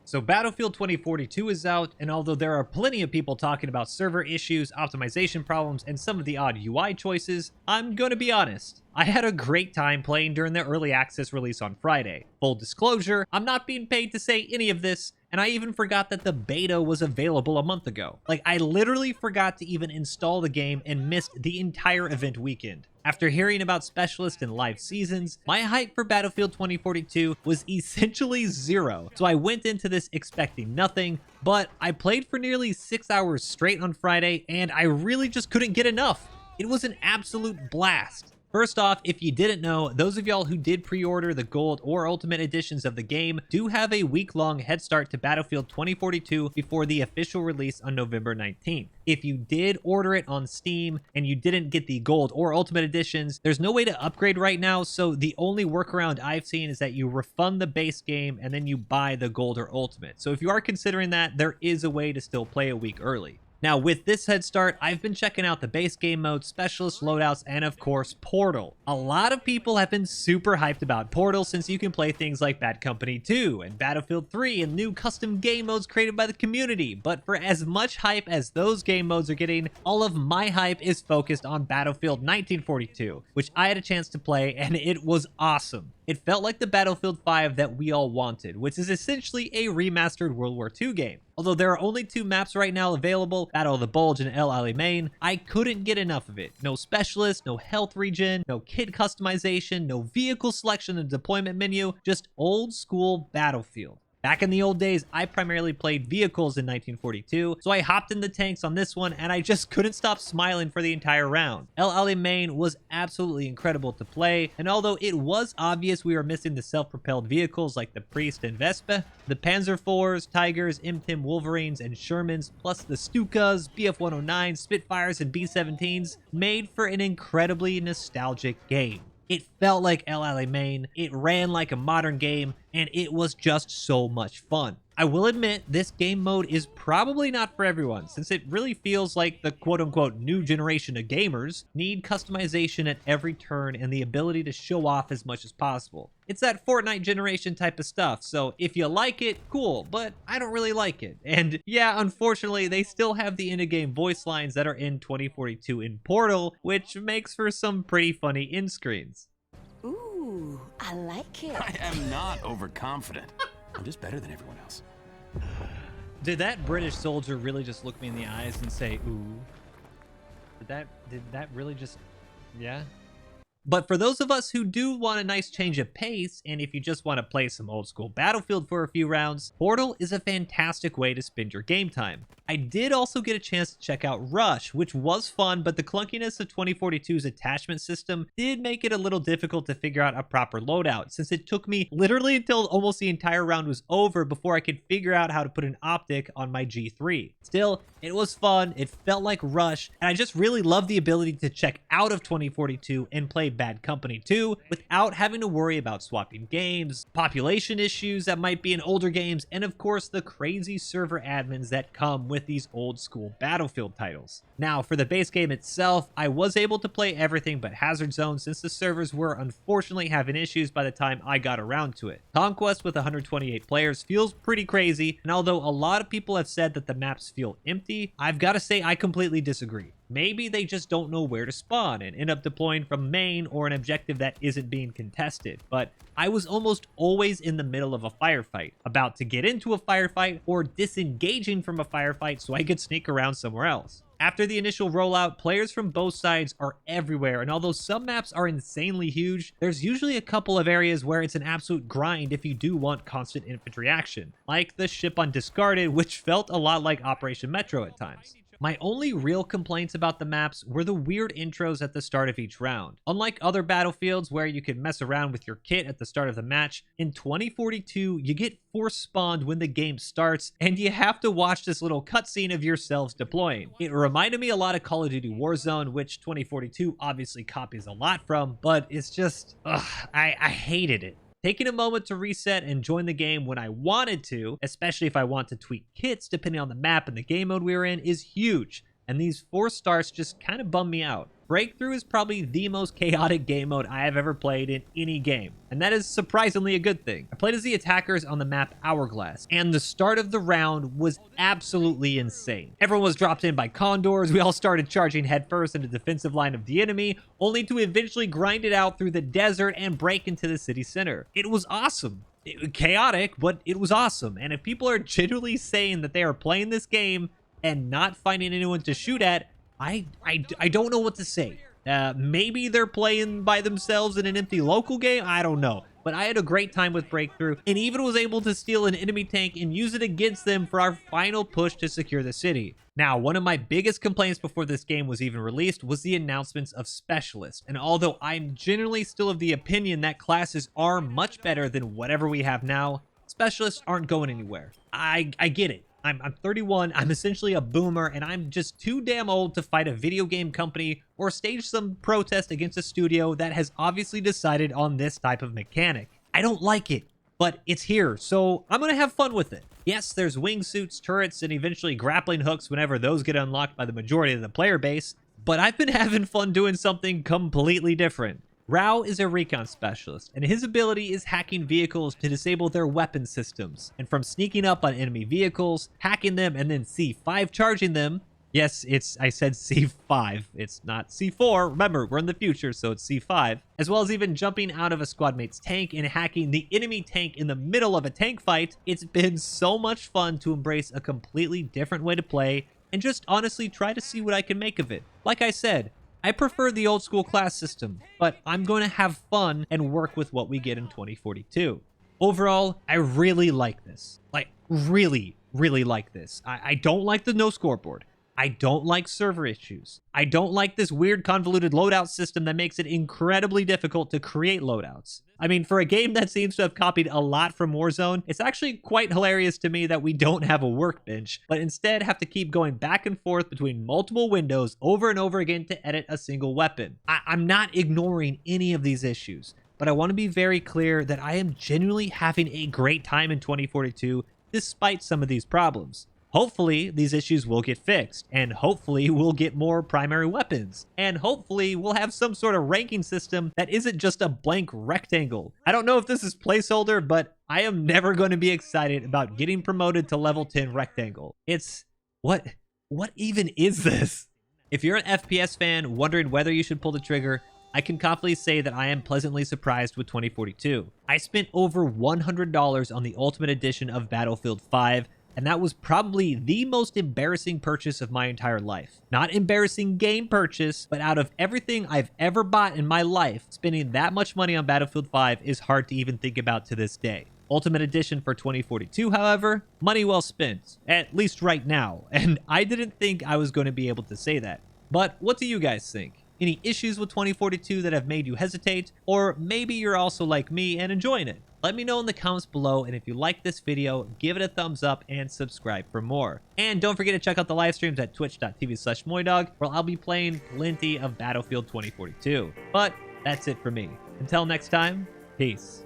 So Battlefield 2042 is out, and although there are plenty of people talking about server issues, optimization problems, and some of the odd UI choices, I'm gonna be honest. I had a great time playing during the early access release on Friday. Full disclosure, I'm not being paid to say any of this, and I even forgot that the beta was available a month ago. Like, I literally forgot to even install the game and missed the entire event weekend. After hearing about specialists and live seasons, my hype for Battlefield 2042 was essentially zero, so I went into this expecting nothing, but I played for nearly 6 hours straight on Friday, and I really just couldn't get enough. It was an absolute blast. First off, if you didn't know, those of y'all who did pre-order the gold or ultimate editions of the game do have a week-long head start to Battlefield 2042 before the official release on November 19th. If you did order it on Steam and you didn't get the gold or ultimate editions, there's no way to upgrade right now, so the only workaround I've seen is that you refund the base game and then you buy the gold or ultimate. So if you are considering that, there is a way to still play a week early. Now, with this head start, I've been checking out the base game mode, specialist loadouts, and of course, Portal. A lot of people have been super hyped about Portal since you can play things like Bad Company 2 and Battlefield 3 and new custom game modes created by the community. But for as much hype as those game modes are getting, all of my hype is focused on Battlefield 1942, which I had a chance to play, and it was awesome. It felt like the Battlefield 5 that we all wanted, which is essentially a remastered World War II game. Although there are only 2 maps right now available, Battle of the Bulge and El Alamein, I couldn't get enough of it. No specialist, no health regen, no kit customization, no vehicle selection and deployment menu, just old school Battlefield. Back in the old days, I primarily played vehicles in 1942, so I hopped in the tanks on this one and I just couldn't stop smiling for the entire round. El Alamein was absolutely incredible to play, and although it was obvious we were missing the self-propelled vehicles like the Priest and Vespa, the Panzer IVs, Tigers, M10 Wolverines, and Shermans, plus the Stukas, BF109s, Spitfires, and B-17s made for an incredibly nostalgic game. It felt like El Alamein, it ran like a modern game, and it was just so much fun. I will admit, this game mode is probably not for everyone, since it really feels like the quote-unquote new generation of gamers need customization at every turn and the ability to show off as much as possible. It's that Fortnite generation type of stuff, so if you like it, cool, but I don't really like it. And yeah, unfortunately, they still have the in-game voice lines that are in 2042 in Portal, which makes for some pretty funny end screens. Ooh, I like it. I am not overconfident. I'm just better than everyone else. Did that British soldier really just look me in the eyes and say, ooh? Did that really just, yeah? But for those of us who do want a nice change of pace, and if you just want to play some old school Battlefield for a few rounds, Portal is a fantastic way to spend your game time. I did also get a chance to check out Rush, which was fun, but the clunkiness of 2042's attachment system did make it a little difficult to figure out a proper loadout, since it took me literally until almost the entire round was over before I could figure out how to put an optic on my G3. Still, it was fun, it felt like Rush, and I just really love the ability to check out of 2042 and play Bad Company 2 without having to worry about swapping games, population issues that might be in older games, and of course the crazy server admins that come with these old school Battlefield titles. Now, for the base game itself, I was able to play everything but Hazard Zone since the servers were unfortunately having issues by the time I got around to it. Conquest with 128 players feels pretty crazy, and although a lot of people have said that the maps feel empty, I've got to say I completely disagree. Maybe they just don't know where to spawn and end up deploying from main or an objective that isn't being contested. But I was almost always in the middle of a firefight, about to get into a firefight or disengaging from a firefight so I could sneak around somewhere else. After the initial rollout, players from both sides are everywhere, and although some maps are insanely huge, there's usually a couple of areas where it's an absolute grind if you do want constant infantry action, like the ship on Discarded, which felt a lot like Operation Metro at times. My only real complaints about the maps were the weird intros at the start of each round. Unlike other Battlefields where you can mess around with your kit at the start of the match, in 2042 you get force spawned when the game starts, and you have to watch this little cutscene of yourselves deploying. It reminded me a lot of Call of Duty Warzone, which 2042 obviously copies a lot from, but it's just, I hated it. Taking a moment to reset and join the game when I wanted to, especially if I want to tweak kits depending on the map and the game mode we were in, is huge, and these 4 starts just kind of bummed me out. Breakthrough is probably the most chaotic game mode I have ever played in any game, and that is surprisingly a good thing. I played as the attackers on the map Hourglass, and the start of the round was absolutely insane. Everyone was dropped in by condors, we all started charging headfirst into the defensive line of the enemy, only to eventually grind it out through the desert and break into the city center. It was awesome. It was chaotic, but it was awesome, and if people are genuinely saying that they are playing this game and not finding anyone to shoot at, I don't know what to say. Maybe they're playing by themselves in an empty local game. I don't know. But I had a great time with Breakthrough and even was able to steal an enemy tank and use it against them for our final push to secure the city. Now, one of my biggest complaints before this game was even released was the announcements of Specialists. And although I'm generally still of the opinion that classes are much better than whatever we have now, Specialists aren't going anywhere. I get it. I'm 31, I'm essentially a boomer, and I'm just too damn old to fight a video game company or stage some protest against a studio that has obviously decided on this type of mechanic. I don't like it, but it's here, so I'm gonna have fun with it. Yes, there's wingsuits, turrets, and eventually grappling hooks whenever those get unlocked by the majority of the player base, but I've been having fun doing something completely different. Rao is a recon specialist, and his ability is hacking vehicles to disable their weapon systems. And from sneaking up on enemy vehicles, hacking them, and then C5 charging them. Yes, I said C5, it's not C4. Remember, we're in the future, so it's C5. As well as even jumping out of a squad mate's tank and hacking the enemy tank in the middle of a tank fight. It's been so much fun to embrace a completely different way to play and just honestly try to see what I can make of it. Like I said, I prefer the old school class system, but I'm going to have fun and work with what we get in 2042. Overall, I really like this. Like, really like this. I don't like the no scoreboard. I don't like server issues. I don't like this weird convoluted loadout system that makes it incredibly difficult to create loadouts. I mean, for a game that seems to have copied a lot from Warzone, it's actually quite hilarious to me that we don't have a workbench, but instead have to keep going back and forth between multiple windows over and over again to edit a single weapon. I'm not ignoring any of these issues, but I want to be very clear that I am genuinely having a great time in 2042 despite some of these problems. Hopefully, these issues will get fixed, and hopefully we'll get more primary weapons, and hopefully we'll have some sort of ranking system that isn't just a blank rectangle. I don't know if this is placeholder, but I am never going to be excited about getting promoted to level 10 rectangle. It's... what even is this? If you're an FPS fan wondering whether you should pull the trigger, I can confidently say that I am pleasantly surprised with 2042. I spent over $100 on the Ultimate Edition of Battlefield 5, and that was probably the most embarrassing purchase of my entire life. Not embarrassing game purchase, but out of everything I've ever bought in my life, spending that much money on Battlefield 5 is hard to even think about to this day. Ultimate Edition for 2042, however, money well spent, at least right now, and I didn't think I was going to be able to say that. But what do you guys think? Any issues with 2042 that have made you hesitate? Or maybe you're also like me and enjoying it? Let me know in the comments below, and if you like this video, give it a thumbs up and subscribe for more. And don't forget to check out the live streams at twitch.tv/MoiDawg, where I'll be playing plenty of Battlefield 2042. But that's it for me. Until next time, peace.